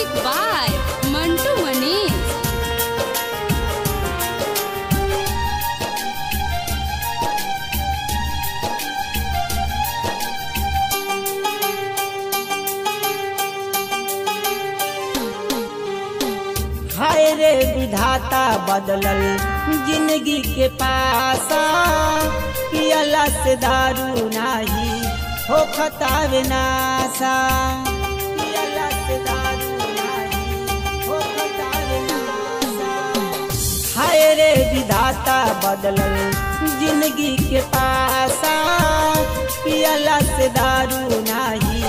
Music by Mantu Manish. हाय रे विधाता बदलल जिंदगी के पासा, पियला से दारू नाही हो खतावे नासा, पियला से दारू नाही हो खतावे नासा। हाय रे विधाता बदलल जिंदगी के पासा, पियला से दारू नाही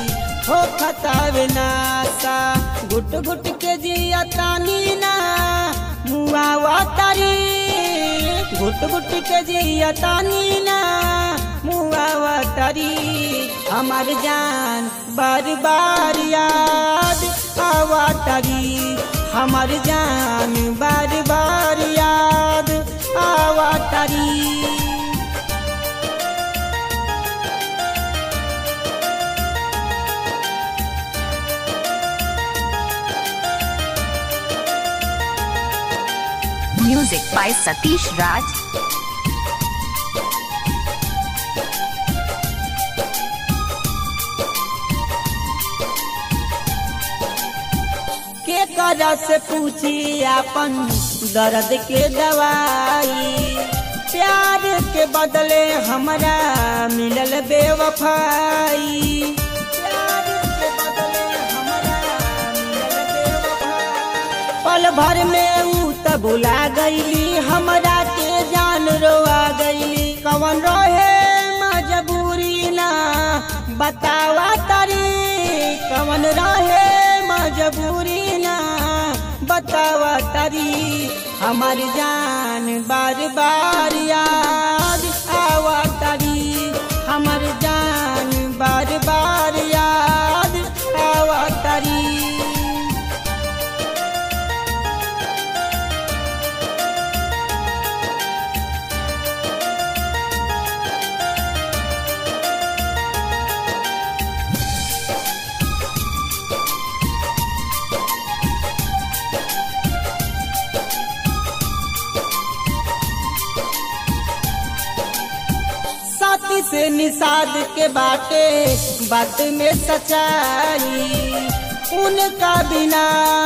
हो खतावे नासा। गुट गुट के जिया तानी ना मुआवा तारी, गुट गुट के जिया तानी ना मुआवा तारी। हमार जान बार बार याद आवा तारी, हमार जान बार बार याद आवा तारी। Music by Satish Raj. के करा से पूछी अपन दर्द के दवाई, प्यार के बदले हमरा मिलल बेवफाई, प्यार के बदले हमरा मिलल बेवफाई। पल भर में ऊ त भुला गईली, हमरा के जान रोआ गईली। कवन रहे मजबूरी ना बतावा तारी, कवन रहे मजबूरी ना बतावा तारी। हमार जान बार बार याद आवा तारी, हमार जान बार बार याद आवा तारी। साथी से निषाद के बाटे बात में सच्चाई, उनका बिना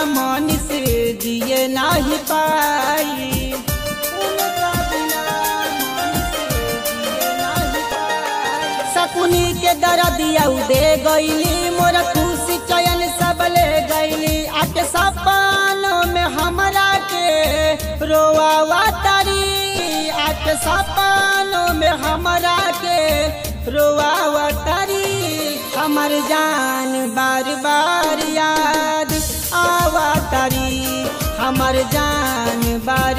मन से जिए नहीं पाई, उनका बिना मन से जिए नहीं पाई। सकुनी के दर्दिया दे गईली, मोर खुशी चयन सब ले गईली। आके सपनों में हमरा के रोआवा तारी, आके सपनों में हमरा के रोआवा तारी। हमर जान बार बार याद आवा तारी, हमर जान बार